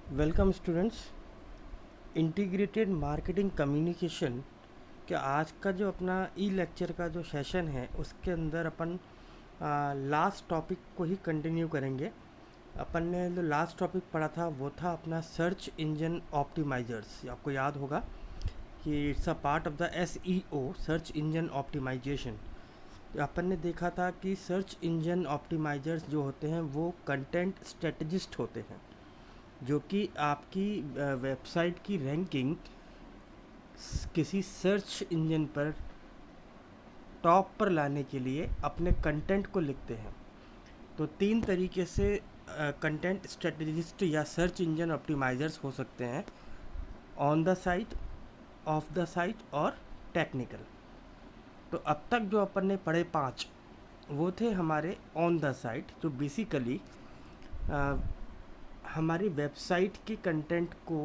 Welcome students. Integrated marketing communication के आज का जो अपना ई लेक्चर का जो सेशन है उसके अंदर अपन लास्ट टॉपिक को ही कंटिन्यू करेंगे। अपन ने जो लास्ट टॉपिक पढ़ा था वो था अपना सर्च इंजन ऑप्टिमाइजर्स। आपको याद होगा कि it's a part of the SEO, search engine optimization. अपन ने देखा था कि सर्च इंजन ऑप्टिमाइजर्स जो होते हैं वो कंटेंट स्ट्रेटजिस्ट होते हैं, जो कि आपकी वेबसाइट की रैंकिंग किसी सर्च इंजन पर टॉप पर लाने के लिए अपने कंटेंट को लिखते हैं। तो तीन तरीके से कंटेंट स्ट्रेटजिस्ट या सर्च इंजन ऑप्टिमाइजर्स हो सकते हैं: on the site, of the site और टेक्निकल। तो अब तक जो अपन ने पढ़े पांच, वो थे हमारे ऑन द साइट, जो बेसिकली हमारी वेबसाइट के कंटेंट को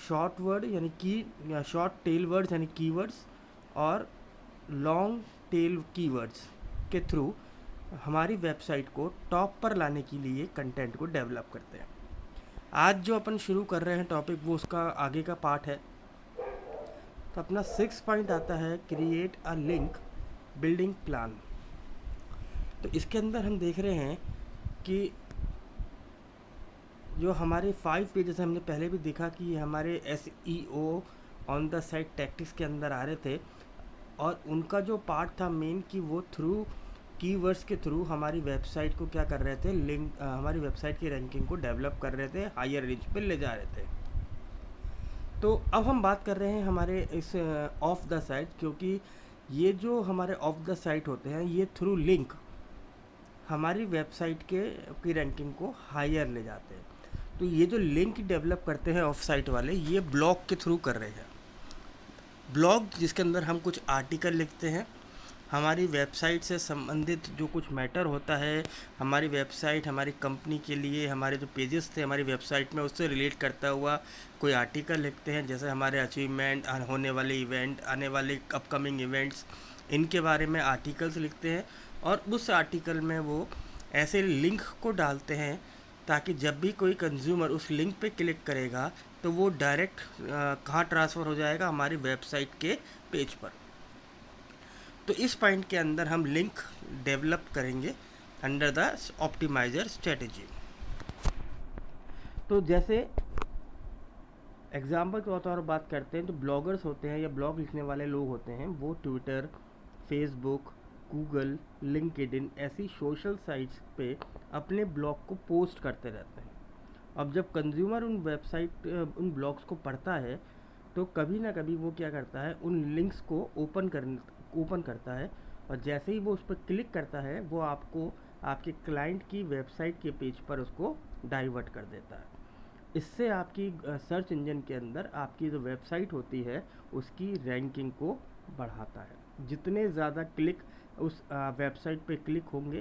शॉर्ट वर्ड यानी की शॉर्ट टेल वर्ड्स यानी कीवर्ड्स और लॉन्ग टेल कीवर्ड्स के थ्रू हमारी वेबसाइट को टॉप पर लाने के लिए कंटेंट को डेवलप करते हैं। आज जो अपन शुरू कर रहे हैं टॉपिक, वो उसका आगे का पार्ट है। तो अपना 6 पॉइंट आता है create a link building plan. तो इसके अंदर हम देख रहे हैं कि जो हमारे 5 पेजेस हमने पहले भी देखा कि हमारे SEO on the site tactics के अंदर आ रहे थे, और उनका जो पार्ट था मेन कि वो थ्रू कीवर्ड्स के थ्रू हमारी वेबसाइट को क्या कर रहे थे, लिंक हमारी वेबसाइट की रैंकिंग को डेवलप कर रहे थे, हायर रेंज पे ले जा रहे थे। तो अब हम बात कर रहे हैं हमारे इस ऑफ द साइट, क्योंकि ये जो हमारे ऑफ द साइट होते हैं ये थ्रू लिंक हमारी वेबसाइट की रैंकिंग को हायर ले जाते हैं। तो ये जो लिंक डेवलप करते हैं ऑफ साइट वाले, ये ब्लॉग के थ्रू कर रहे हैं। ब्लॉग जिसके अंदर हम कुछ आर्टिकल लिखते हैं, हमारी वेबसाइट से संबंधित जो कुछ मैटर होता है, हमारी वेबसाइट हमारी कंपनी के लिए, हमारे जो पेजेस थे हमारी वेबसाइट में उससे रिलेट करता हुआ कोई आर्टिकल लिखते हैं। जैसे हमारे अचीवमेंट, होने वाले इवेंट, आने वाले अपकमिंग इवेंट्स, इनके बारे में आर्टिकल्स लिखते हैं, और उस आर्टिकल में वो ऐसे लिंक को डालते हैं ताकि जब भी कोई कंज्यूमर उस लिंक पे क्लिक करेगा तो वो डायरेक्ट कहाँ ट्रांसफ़र हो जाएगा, हमारी वेबसाइट के पेज पर। तो इस पॉइंट के अंदर हम लिंक डेवलप करेंगे अंडर द ऑप्टिमाइजर स्ट्रेटेजी। तो जैसे एग्जाम्पल के तौर पर बात करते हैं, तो ब्लॉगर्स होते हैं या ब्लॉग लिखने वाले लोग होते हैं, वो ट्विटर, फेसबुक, गूगल, लिंक्डइन ऐसी सोशल साइट्स पे अपने ब्लॉग को पोस्ट करते रहते हैं। अब जब कंज्यूमर उन ब्लॉग्स को पढ़ता है तो कभी ना कभी वो क्या करता है, उन लिंक्स को ओपन करता है, और जैसे ही वो उस पर क्लिक करता है वो आपको आपके क्लाइंट की वेबसाइट के पेज पर उसको डाइवर्ट कर देता है। इससे आपकी सर्च इंजन के अंदर आपकी जो वेबसाइट होती है उसकी रैंकिंग को बढ़ाता है। जितने ज़्यादा क्लिक उस वेबसाइट पे क्लिक होंगे,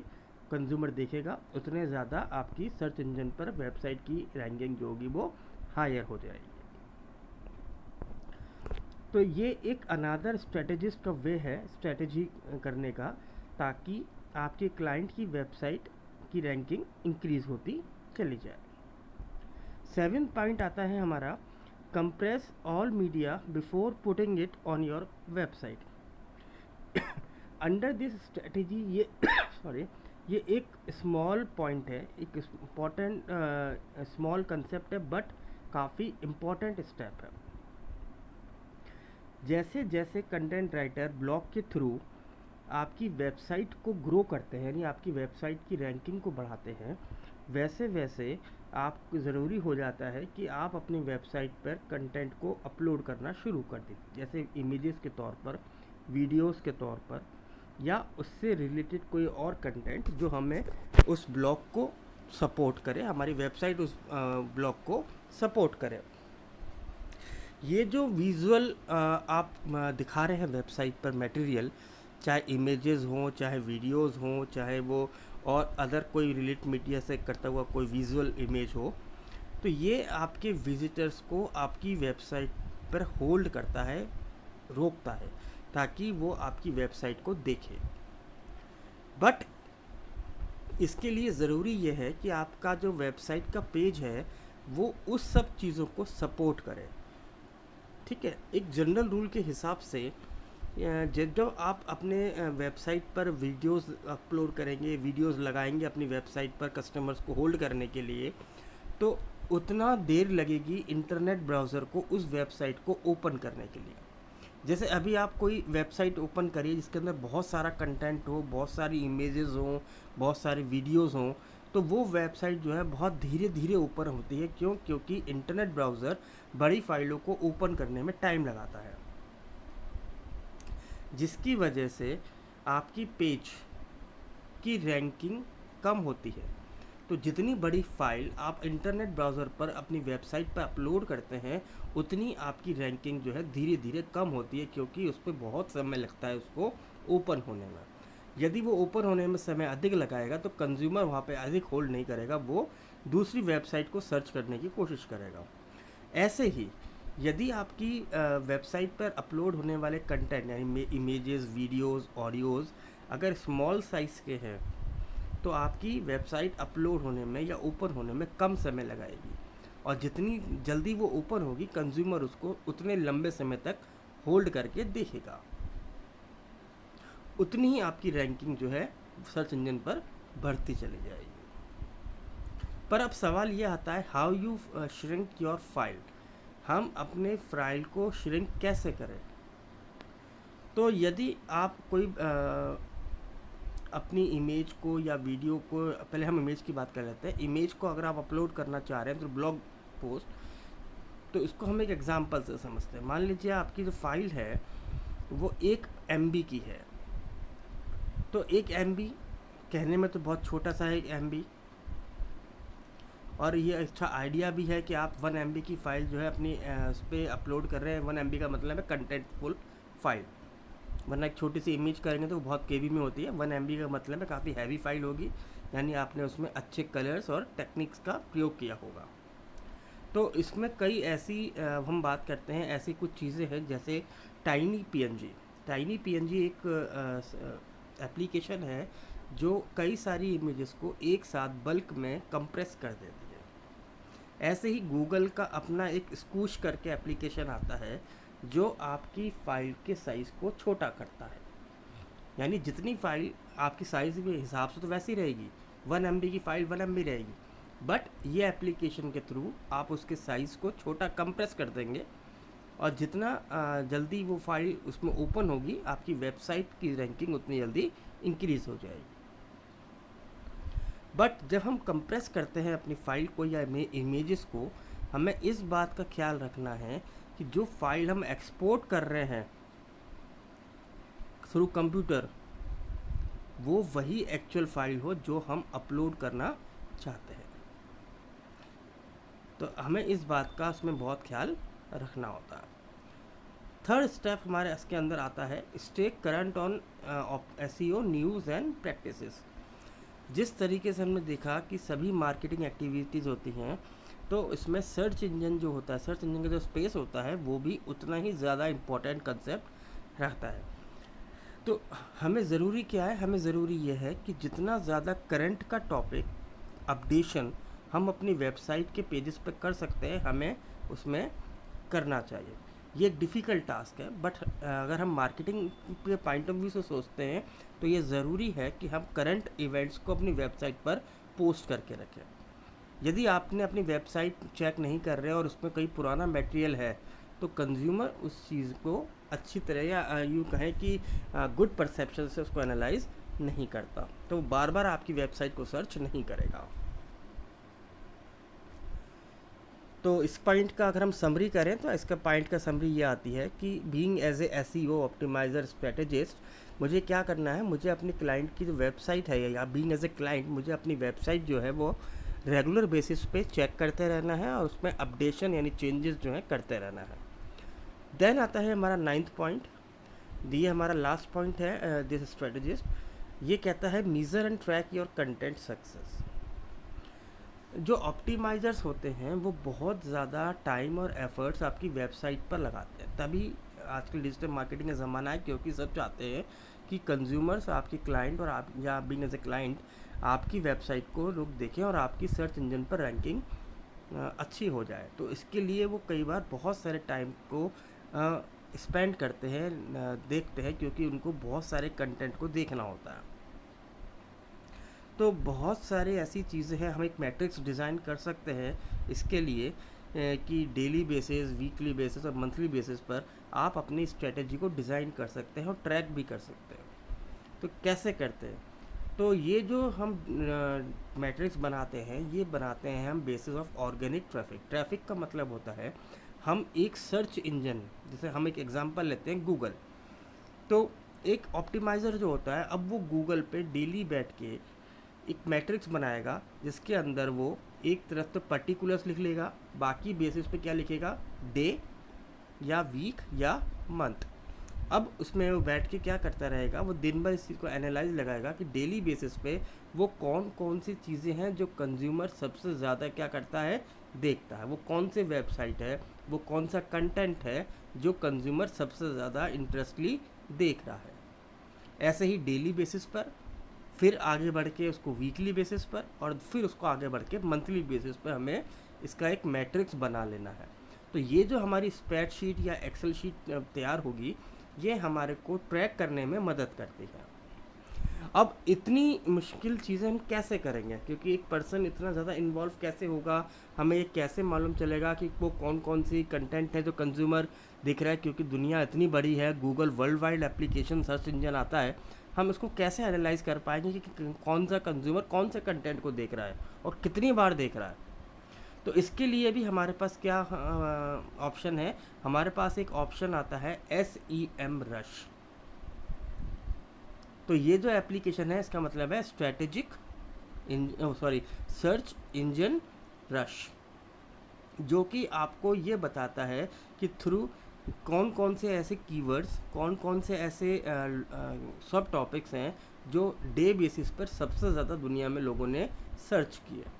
कंज्यूमर देखेगा, उतने ज़्यादा आपकी सर्च इंजन पर वेबसाइट की रैंकिंग जो होगी वो हायर हो जाएगी। तो ये एक अनादर स्ट्रेटेजिस्ट का वे है स्ट्रेटेजी करने का, ताकि आपके क्लाइंट की वेबसाइट की रैंकिंग इंक्रीज होती चली जाए। 7 पॉइंट आता है हमारा compress all media before putting it on your website. Under this strategy ये सॉरी, ये एक स्मॉल पॉइंट है, एक इम्पॉर्टेंट स्मॉल कंसेप्ट है, बट काफ़ी इम्पॉर्टेंट स्टेप है। जैसे जैसे कंटेंट राइटर ब्लॉग के थ्रू आपकी वेबसाइट को ग्रो करते हैं, यानी आपकी वेबसाइट की रैंकिंग को बढ़ाते हैं, वैसे वैसे आपको ज़रूरी हो जाता है कि आप अपनी वेबसाइट पर कंटेंट को अपलोड करना शुरू कर दें, जैसे इमेजेस के तौर पर, वीडियोस के तौर पर, या उससे रिलेटेड कोई और कंटेंट जो हमें उस ब्लॉग को सपोर्ट करे, हमारी वेबसाइट उस ब्लॉग को सपोर्ट करे। ये जो विजुअल आप दिखा रहे हैं वेबसाइट पर मटेरियल, चाहे इमेजेस हों, चाहे वीडियोस हों, चाहे वो और अदर कोई रिलेट मीडिया से करता हुआ कोई विजुअल इमेज हो, तो ये आपके विजिटर्स को आपकी वेबसाइट पर होल्ड करता है, रोकता है, ताकि वो आपकी वेबसाइट को देखे। बट इसके लिए ज़रूरी ये है कि आपका जो वेबसाइट का पेज है वो उस सब चीज़ों को सपोर्ट करे। ठीक है, एक जनरल रूल के हिसाब से जब आप अपने वेबसाइट पर वीडियोस अपलोड करेंगे, वीडियोस लगाएंगे अपनी वेबसाइट पर कस्टमर्स को होल्ड करने के लिए, तो उतना देर लगेगी इंटरनेट ब्राउज़र को उस वेबसाइट को ओपन करने के लिए। जैसे अभी आप कोई वेबसाइट ओपन करिए जिसके अंदर बहुत सारा कंटेंट हो, बहुत सारी इमेजेस हों, बहुत सारी वीडियोस हों, तो वो वेबसाइट जो है बहुत धीरे धीरे ओपन होती है। क्यों? क्योंकि इंटरनेट ब्राउज़र बड़ी फाइलों को ओपन करने में टाइम लगाता है, जिसकी वजह से आपकी पेज की रैंकिंग कम होती है। तो जितनी बड़ी फाइल आप इंटरनेट ब्राउज़र पर अपनी वेबसाइट पर अपलोड करते हैं, उतनी आपकी रैंकिंग जो है धीरे धीरे कम होती है, क्योंकि उस पर बहुत समय लगता है उसको ओपन होने में। यदि वो ओपन होने में समय अधिक लगाएगा तो कंज्यूमर वहाँ पे अधिक होल्ड नहीं करेगा, वो दूसरी वेबसाइट को सर्च करने की कोशिश करेगा। ऐसे ही यदि आपकी वेबसाइट पर अपलोड होने वाले कंटेंट यानी इमेजेस, वीडियोस, ऑडियोज़ अगर स्मॉल साइज़ के हैं, तो आपकी वेबसाइट अपलोड होने में या ओपन होने में कम समय लगाएगी, और जितनी जल्दी वो ओपन होगी कंज्यूमर उसको उतने लंबे समय तक होल्ड करके देखेगा, उतनी ही आपकी रैंकिंग जो है सर्च इंजन पर बढ़ती चली जाएगी। पर अब सवाल ये आता है, how you shrink your file. हम अपने फाइल को श्रिंक कैसे करें? तो यदि आप कोई अपनी इमेज को या वीडियो को, पहले हम इमेज की बात कर लेते हैं। इमेज को अगर आप अपलोड करना चाह रहे हैं तो ब्लॉग पोस्ट, तो इसको हम एक एग्जांपल से समझते हैं। मान लीजिए आपकी जो फाइल है वो 1 MB की है, तो 1 MB कहने में तो बहुत छोटा सा है 1 MB, और ये अच्छा आइडिया भी है कि आप 1 MB की फ़ाइल जो है अपनी उस पर अपलोड कर रहे हैं। 1 MB का मतलब है कंटेंटफुल फाइल, वरना एक छोटी सी इमेज करेंगे तो बहुत केबी में होती है। 1 MB का मतलब है काफ़ी हैवी फाइल होगी, यानी आपने उसमें अच्छे कलर्स और टेक्निक्स का प्रयोग किया होगा। तो इसमें कई ऐसी हम बात करते हैं, ऐसी कुछ चीज़ें हैं जैसे टाइनी PNG। टाइनी PNG एक एप्लीकेशन है जो कई सारी इमेजेस को एक साथ बल्क में कंप्रेस कर देती है। ऐसे ही गूगल का अपना एक स्कूश करके एप्लीकेशन आता है जो आपकी फ़ाइल के साइज़ को छोटा करता है, यानी जितनी फ़ाइल आपकी साइज़ के हिसाब से तो वैसी रहेगी, 1 MB की फ़ाइल 1 MB रहेगी, बट ये एप्लीकेशन के थ्रू आप उसके साइज़ को छोटा कंप्रेस कर देंगे, और जितना जल्दी वो फाइल उसमें ओपन होगी आपकी वेबसाइट की रैंकिंग उतनी जल्दी इंक्रीज़ हो जाएगी। बट जब हम कंप्रेस करते हैं अपनी फ़ाइल को या इमेजेस को, हमें इस बात का ख्याल रखना है कि जो फाइल हम एक्सपोर्ट कर रहे हैं थ्रू कंप्यूटर, वो वही एक्चुअल फाइल हो जो हम अपलोड करना चाहते हैं। तो हमें इस बात का उसमें बहुत ख्याल रखना होता है। थर्ड स्टेप हमारे इसके अंदर आता है, stay current on SEO news and practices. जिस तरीके से हमने देखा कि सभी मार्केटिंग एक्टिविटीज़ होती हैं, तो इसमें सर्च इंजन जो होता है, सर्च इंजन का जो स्पेस होता है, वो भी उतना ही ज़्यादा इम्पोर्टेंट कंसेप्ट रखता है। तो हमें ज़रूरी क्या है? हमें ज़रूरी ये है कि जितना ज़्यादा करंट का टॉपिक अपडेशन हम अपनी वेबसाइट के पेजेस पे कर सकते हैं, हमें उसमें करना चाहिए। ये एक डिफ़िकल्ट टास्क है, बट अगर हम मार्केटिंग के पॉइंट ऑफ व्यू से सोचते हैं तो ये ज़रूरी है कि हम करंट इवेंट्स को अपनी वेबसाइट पर पोस्ट करके रखें। यदि आपने अपनी वेबसाइट चेक नहीं कर रहे और उसमें कोई पुराना मटेरियल है, तो कंज्यूमर उस चीज़ को अच्छी तरह या यूँ कहें कि गुड परसेप्शन से उसको एनालाइज नहीं करता, तो बार बार आपकी वेबसाइट को सर्च नहीं करेगा। तो इस पॉइंट का अगर हम समरी करें तो इसका पॉइंट का समरी ये आती है कि being as a SEO optimiser strategist, मुझे क्या करना है, मुझे अपनी क्लाइंट की जो वेबसाइट है, या बीइंग एज ए क्लाइंट मुझे अपनी वेबसाइट जो है वो रेगुलर बेसिस पे चेक करते रहना है और उसमें अपडेशन यानी चेंजेस जो है करते रहना है। देन आता है हमारा 9th पॉइंट, ये हमारा लास्ट पॉइंट है दिस स्ट्रेटेजिस्ट। ये कहता है measure and track your content success. जो ऑप्टिमाइज़र्स होते हैं वो बहुत ज़्यादा टाइम और एफर्ट्स आपकी वेबसाइट पर लगाते हैं, तभी आजकल डिजिटल मार्केटिंग का ज़माना है, क्योंकि सब चाहते हैं कि कंज्यूमर्स, आपकी क्लाइंट और आप या बीइंग एज ए क्लाइंट आपकी वेबसाइट को लोग देखें और आपकी सर्च इंजन पर रैंकिंग अच्छी हो जाए। तो इसके लिए वो कई बार बहुत सारे टाइम को स्पेंड करते हैं, देखते हैं, क्योंकि उनको बहुत सारे कंटेंट को देखना होता है। तो बहुत सारी ऐसी चीज़ें हैं, हम एक मैट्रिक्स डिज़ाइन कर सकते हैं इसके लिए कि डेली बेसिस, वीकली बेसिस और मंथली बेसिस पर आप अपनी स्ट्रेटजी को डिज़ाइन कर सकते हैं और ट्रैक भी कर सकते हैं। तो कैसे करते हैं? तो ये जो हम मैट्रिक्स बनाते हैं, ये बनाते हैं हम basis of organic traffic. Traffic का मतलब होता है हम एक सर्च इंजन, जैसे हम एक एग्जांपल लेते हैं गूगल। तो एक ऑप्टिमाइज़र जो होता है, अब वो गूगल पे डेली बैठ के एक मैट्रिक्स बनाएगा जिसके अंदर वो एक तरफ तो पर्टिकुलर्स लिख लेगा, बाकी बेसिस पे क्या लिखेगा, डे या वीक या मंथ। अब उसमें वो बैठ के क्या करता रहेगा, वो दिन भर इस चीज़ को एनालाइज लगाएगा कि डेली बेसिस पे वो कौन कौन सी चीज़ें हैं जो कंज्यूमर सबसे ज़्यादा क्या करता है, देखता है, वो कौन से वेबसाइट है, वो कौन सा कंटेंट है जो कंज्यूमर सबसे ज़्यादा इंटरेस्टली देख रहा है। ऐसे ही डेली बेसिस पर, फिर आगे बढ़ के उसको वीकली बेसिस पर, और फिर उसको आगे बढ़ के मंथली बेसिस पर हमें इसका एक मैट्रिक्स बना लेना है। तो ये जो हमारी स्प्रेडशीट या एक्सेल शीट तैयार होगी, ये हमारे को ट्रैक करने में मदद करती है। अब इतनी मुश्किल चीज़ें हम कैसे करेंगे, क्योंकि एक पर्सन इतना ज़्यादा इन्वॉल्व कैसे होगा, हमें ये कैसे मालूम चलेगा कि वो कौन कौन सी कंटेंट है जो कंज्यूमर दिख रहा है, क्योंकि दुनिया इतनी बड़ी है, Google world wide application search engine आता है, हम इसको कैसे एनालाइज कर पाएंगे कि कौन सा कंज्यूमर कौन से कंटेंट को देख रहा है और कितनी बार देख रहा है। तो इसके लिए भी हमारे पास क्या ऑप्शन है, हमारे पास एक ऑप्शन आता है SEM रश। तो ये जो एप्लीकेशन है, इसका मतलब है स्ट्रेटेजिक सर्च इंजन रश, जो कि आपको ये बताता है कि थ्रू कौन कौन से ऐसे कीवर्ड्स, कौन कौन से ऐसे सब टॉपिक्स हैं जो डे बेसिस पर सबसे ज़्यादा दुनिया में लोगों ने सर्च किया,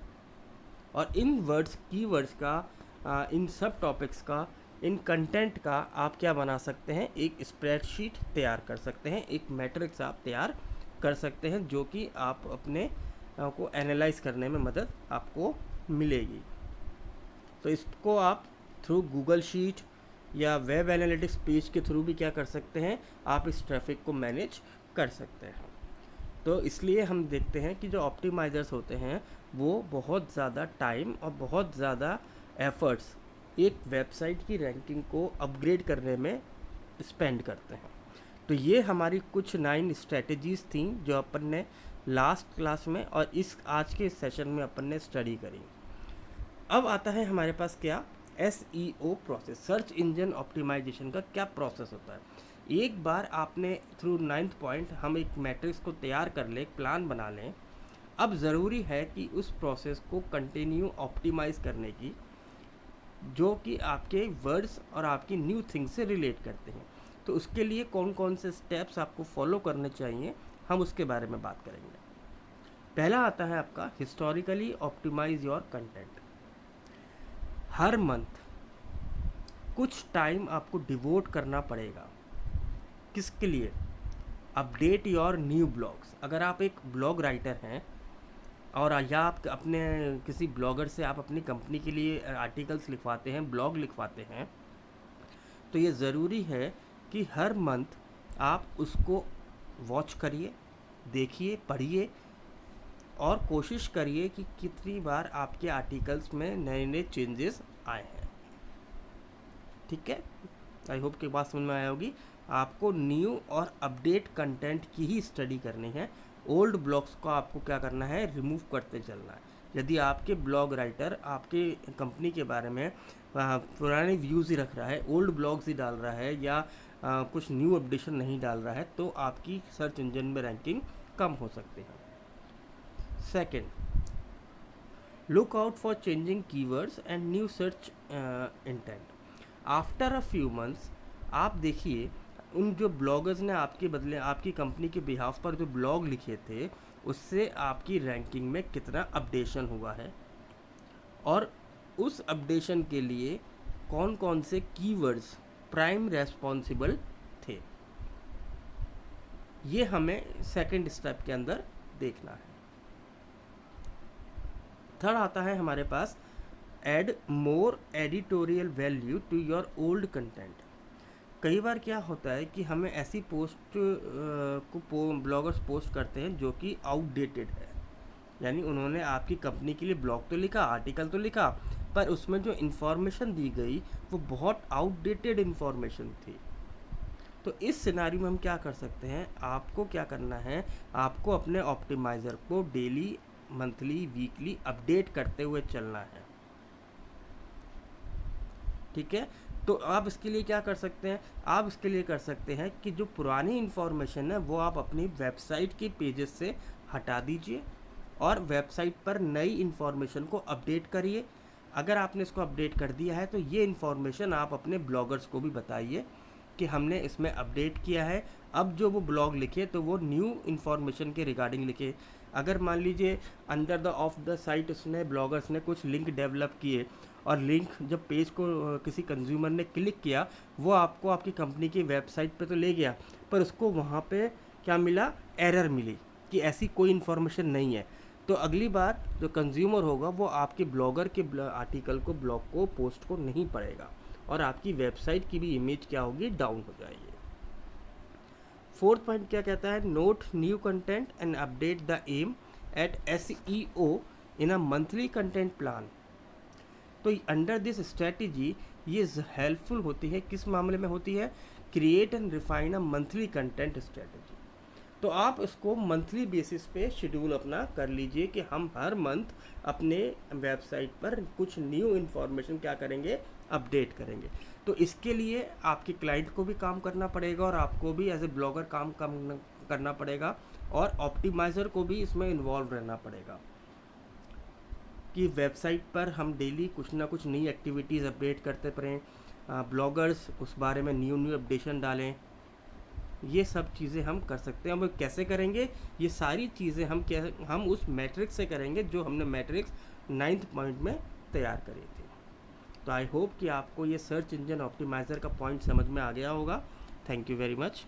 और इन वर्ड्स, कीवर्ड्स का, इन सब टॉपिक्स का, इन कंटेंट का आप क्या बना सकते हैं, एक स्प्रेडशीट तैयार कर सकते हैं, एक मैट्रिक्स आप तैयार कर सकते हैं, जो कि आप अपने को एनालाइज करने में मदद आपको मिलेगी। तो इसको आप थ्रू गूगल शीट या वेब एनालिटिक्स पेज के थ्रू भी क्या कर सकते हैं, आप इस ट्रैफिक को मैनेज कर सकते हैं। तो इसलिए हम देखते हैं कि जो ऑप्टिमाइज़र्स होते हैं वो बहुत ज़्यादा टाइम और बहुत ज़्यादा एफर्ट्स एक वेबसाइट की रैंकिंग को अपग्रेड करने में स्पेंड करते हैं। तो ये हमारी कुछ 9 स्ट्रेटजीज़ थी जो अपन ने लास्ट क्लास में और इस आज के सेशन में अपन ने स्टडी करी। अब आता है हमारे पास क्या, SEO process, search engine optimisation का क्या प्रोसेस होता है। एक बार आपने थ्रू 9th पॉइंट हम एक मैट्रिक्स को तैयार कर ले, एक प्लान बना लें, अब ज़रूरी है कि उस प्रोसेस को कंटिन्यू ऑप्टिमाइज़ करने की, जो कि आपके वर्ड्स और आपकी न्यू थिंग्स से रिलेट करते हैं। तो उसके लिए कौन कौन से स्टेप्स आपको फॉलो करने चाहिए, हम उसके बारे में बात करेंगे। पहला आता है आपका हिस्टोरिकली ऑप्टिमाइज योर कंटेंट। हर मंथ कुछ टाइम आपको डिवोट करना पड़ेगा, किसके लिए, अपडेट योर न्यू ब्लॉग्स। अगर आप एक ब्लॉग राइटर हैं और या आप अपने किसी ब्लॉगर से आप अपनी कंपनी के लिए आर्टिकल्स लिखवाते हैं, ब्लॉग लिखवाते हैं, तो ये ज़रूरी है कि हर मंथ आप उसको वॉच करिए, देखिए, पढ़िए और कोशिश करिए कि कितनी बार आपके आर्टिकल्स में नए नए चेंजेस आए हैं। ठीक है, आई होप की बात समझ में आया होगी। आपको न्यू और अपडेट कंटेंट की ही स्टडी करनी है, ओल्ड ब्लॉग्स को आपको क्या करना है, रिमूव करते चलना है। यदि आपके ब्लॉग राइटर आपके कंपनी के बारे में पुराने व्यूज़ ही रख रहा है, ओल्ड ब्लॉग्स ही डाल रहा है या कुछ न्यू अपडेशन नहीं डाल रहा है, तो आपकी सर्च इंजन में रैंकिंग कम हो सकती है। Second, look out for changing keywords and new search intent. After a few months आप देखिए उन जो ब्लॉगर्स ने आपके बदले आपकी कंपनी के बिहाफ पर जो ब्लॉग लिखे थे, उससे आपकी रैंकिंग में कितना अपडेशन हुआ है, और उस अपडेशन के लिए कौन कौन से कीवर्ड्स प्राइम रेस्पॉन्सिबल थे। ये हमें सेकंड स्टेप के अंदर देखना है। थर्ड आता है हमारे पास add more editorial value to your old content. कई बार क्या होता है कि हमें ऐसी पोस्ट को ब्लॉगर्स पोस्ट करते हैं जो कि आउटडेटेड है, यानी उन्होंने आपकी कंपनी के लिए ब्लॉग तो लिखा, आर्टिकल तो लिखा, पर उसमें जो इन्फॉर्मेशन दी गई वो बहुत आउटडेटेड इन्फॉर्मेशन थी। तो इस सिनारियो में हम क्या कर सकते हैं, आपको क्या करना है, आपको अपने ऑप्टिमाइज़र को डेली, मंथली, वीकली अपडेट करते हुए चलना है। ठीक है, तो आप इसके लिए क्या कर सकते हैं, आप इसके लिए कर सकते हैं कि जो पुरानी इन्फॉर्मेशन है वो आप अपनी वेबसाइट के पेजेस से हटा दीजिए और वेबसाइट पर नई इन्फॉर्मेशन को अपडेट करिए। अगर आपने इसको अपडेट कर दिया है तो ये इन्फॉर्मेशन आप अपने ब्लॉगर्स को भी बताइए कि हमने इसमें अपडेट किया है। अब जो वो ब्लॉग लिखे तो वो न्यू इन्फॉर्मेशन के रिगार्डिंग लिखे। अगर मान लीजिए under the of the site उसने ब्लॉगर्स ने कुछ लिंक डेवलप किए और लिंक जब पेज को किसी कंज्यूमर ने क्लिक किया, वो आपको आपकी कंपनी की वेबसाइट पे तो ले गया, पर उसको वहाँ पे क्या मिला, एरर मिली कि ऐसी कोई इन्फॉर्मेशन नहीं है। तो अगली बार जो कंज्यूमर होगा वो आपके ब्लॉगर के आर्टिकल को, ब्लॉग को, पोस्ट को नहीं पढ़ेगा और आपकी वेबसाइट की भी इमेज क्या होगी, डाउन हो जाएगी। फोर्थ पॉइंट क्या कहता है, note new content and update the aim at SEO in a monthly content plan. तो अंडर दिस स्ट्रेटजी ये हेल्पफुल होती है, किस मामले में होती है, create and refine a monthly content strategy. तो आप इसको मंथली बेसिस पे शेड्यूल अपना कर लीजिए कि हम हर मंथ अपने वेबसाइट पर कुछ न्यू इन्फॉर्मेशन क्या करेंगे, अपडेट करेंगे। तो इसके लिए आपके क्लाइंट को भी काम करना पड़ेगा और आपको भी एज ए ब्लॉगर काम करना पड़ेगा और ऑप्टिमाइज़र को भी इसमें इन्वॉल्व रहना पड़ेगा कि वेबसाइट पर हम डेली कुछ ना कुछ नई एक्टिविटीज़ अपडेट करते रहें, ब्लॉगर्स उस बारे में न्यू अपडेशन डालें। ये सब चीज़ें हम कर सकते हैं। अब कैसे करेंगे, ये सारी चीज़ें हम उस मैट्रिक्स से करेंगे जो हमने मैट्रिक्स 9th पॉइंट में तैयार करी थी। तो आई होप कि आपको ये सर्च इंजन ऑप्टिमाइज़र का पॉइंट समझ में आ गया होगा। Thank you very much.